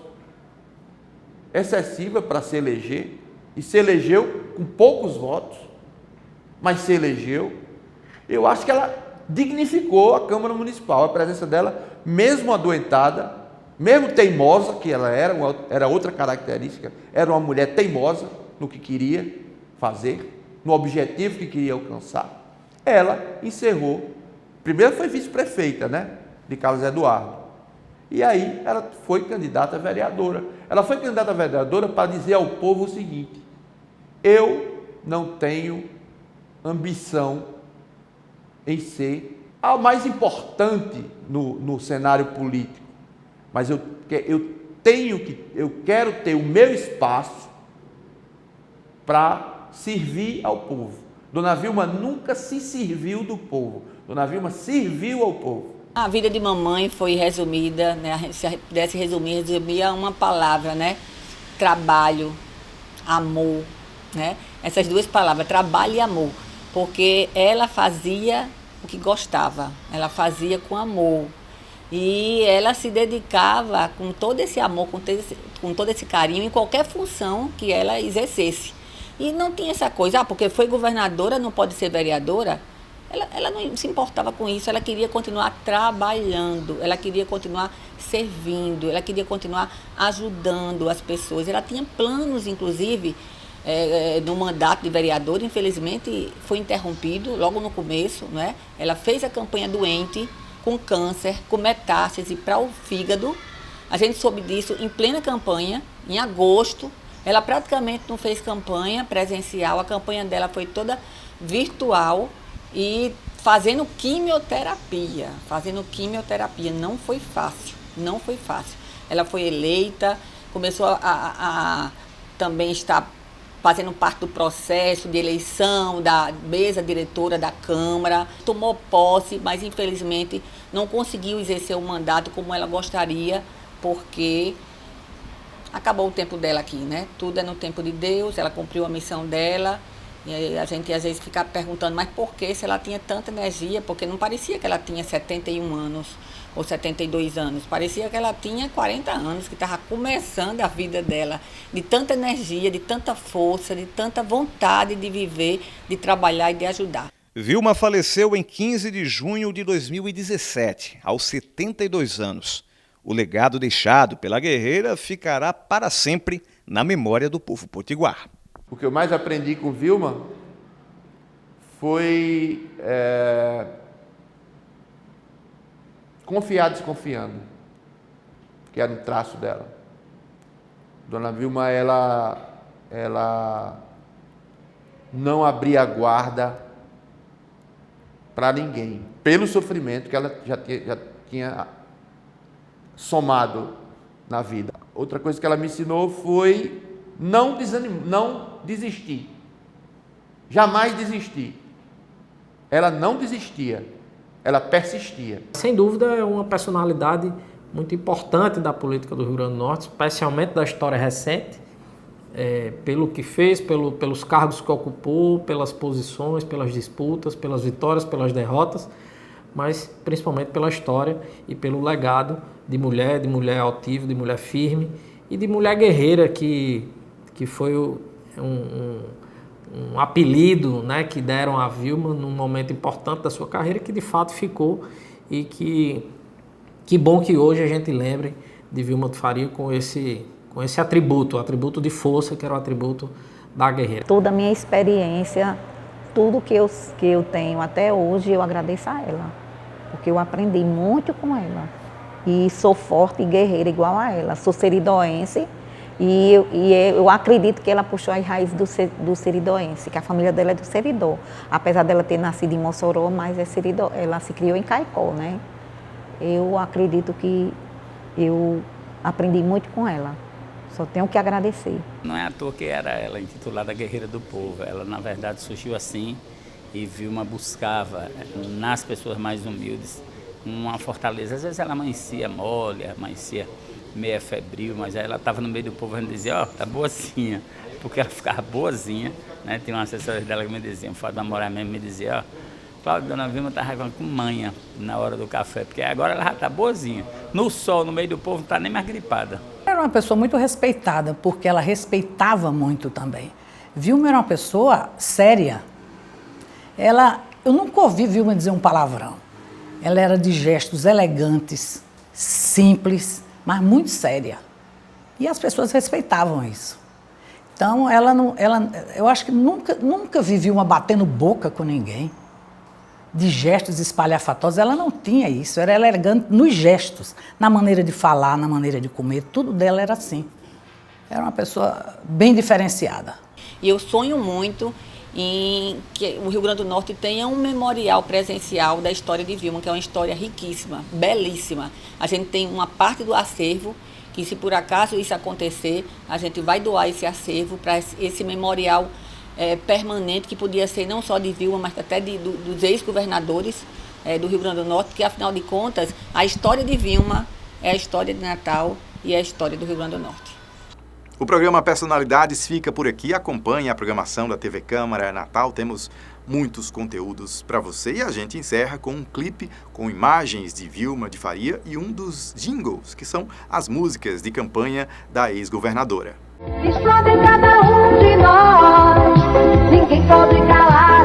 excessiva para se eleger, e se elegeu com poucos votos, mas se elegeu. Eu acho que ela dignificou a Câmara Municipal, a presença dela, mesmo adoentada, mesmo teimosa, que ela era outra característica, era uma mulher teimosa no que queria fazer, no objetivo que queria alcançar. Ela encerrou, primeiro foi vice-prefeita, né, de Carlos Eduardo, e aí ela foi candidata a vereadora. Ela foi candidata a vereadora para dizer ao povo o seguinte: eu não tenho ambição em ser a mais importante no cenário político, mas eu quero ter o meu espaço para servir ao povo. Dona Vilma nunca se serviu do povo, Dona Vilma serviu ao povo. A vida de mamãe foi resumida, né? Se pudesse resumir a uma palavra, né? Trabalho, amor, né? Essas 2 palavras, trabalho e amor, porque ela fazia o que gostava, ela fazia com amor e ela se dedicava com todo esse amor, com todo esse carinho em qualquer função que ela exercesse. E não tinha essa coisa, porque foi governadora, não pode ser vereadora. Ela não se importava com isso, ela queria continuar trabalhando, ela queria continuar servindo, ela queria continuar ajudando as pessoas. Ela tinha planos, inclusive, no mandato de vereadora, infelizmente foi interrompido logo no começo, né? Ela fez a campanha doente, com câncer, com metástase para o fígado. A gente soube disso em plena campanha, em agosto. Ela praticamente não fez campanha presencial, a campanha dela foi toda virtual e fazendo quimioterapia. Não foi fácil. Ela foi eleita, começou a também estar fazendo parte do processo de eleição da mesa diretora da Câmara, tomou posse, mas infelizmente não conseguiu exercer o mandato como ela gostaria, porque acabou o tempo dela aqui, né? Tudo é no tempo de Deus, ela cumpriu a missão dela, e aí a gente às vezes fica perguntando, mas por que se ela tinha tanta energia? Porque não parecia que ela tinha 71 anos ou 72 anos, parecia que ela tinha 40 anos, que estava começando a vida dela, de tanta energia, de tanta força, de tanta vontade de viver, de trabalhar e de ajudar. Vilma faleceu em 15 de junho de 2017, aos 72 anos. O legado deixado pela guerreira ficará para sempre na memória do povo potiguar. O que eu mais aprendi com Vilma foi confiar desconfiando, que era um traço dela. Dona Vilma, ela não abria guarda para ninguém, pelo sofrimento que ela já tinha somado na vida. Outra coisa que ela me ensinou foi não desistir. Jamais desistir. Ela não desistia, ela persistia. Sem dúvida é uma personalidade muito importante da política do Rio Grande do Norte, especialmente da história recente, pelo que fez, pelos cargos que ocupou, pelas posições, pelas disputas, pelas vitórias, pelas derrotas, mas principalmente pela história e pelo legado de mulher altiva, de mulher firme e de mulher guerreira, que foi um apelido, né, que deram a Vilma num momento importante da sua carreira, que de fato ficou, e que bom que hoje a gente lembre de Vilma de Faria com esse atributo, o atributo de força, que era o atributo da guerreira. Toda a minha experiência, tudo que eu tenho até hoje, eu agradeço a ela, porque eu aprendi muito com ela. E sou forte e guerreira igual a ela. Sou seridoense e eu acredito que ela puxou as raízes do seridoense, que a família dela é do Seridó. Apesar dela ter nascido em Mossoró, mas ela se criou em Caicó, né? Eu acredito que eu aprendi muito com ela. Só tenho que agradecer. Não é à toa que era ela intitulada Guerreira do Povo. Ela, na verdade, surgiu assim e Vilma buscava nas pessoas mais humildes uma fortaleza. Às vezes ela amanhecia mole, amanhecia meia febril, mas aí ela estava no meio do povo e dizia, tá boazinha, porque ela ficava boazinha, né? Tinha uma assessora dela que me dizia, um fato de namorar mesmo, me dizia, Cláudio, Dona Vilma tá com manha na hora do café, porque agora ela já tá boazinha. No sol, no meio do povo, não tá nem mais gripada. Era uma pessoa muito respeitada, porque ela respeitava muito também. Vilma era uma pessoa séria. Eu nunca ouvi Vilma dizer um palavrão. Ela era de gestos elegantes, simples, mas muito séria. E as pessoas respeitavam isso. Então, eu acho que nunca vi Vilma batendo boca com ninguém. De gestos espalhafatosos, ela não tinha isso. Era elegante nos gestos, na maneira de falar, na maneira de comer, tudo dela era assim. Era uma pessoa bem diferenciada. E eu sonho muito em que o Rio Grande do Norte tenha um memorial presencial da história de Vilma, que é uma história riquíssima, belíssima. A gente tem uma parte do acervo, que se por acaso isso acontecer, a gente vai doar esse acervo para esse memorial permanente, que podia ser não só de Vilma, mas até dos ex-governadores do Rio Grande do Norte, que afinal de contas, a história de Vilma é a história de Natal e é a história do Rio Grande do Norte. O programa Personalidades fica por aqui. Acompanhe a programação da TV Câmara Natal. Temos muitos conteúdos para você. E a gente encerra com um clipe com imagens de Vilma de Faria e um dos jingles, que são as músicas de campanha da ex-governadora. Explode cada um de nós, ninguém pode calar.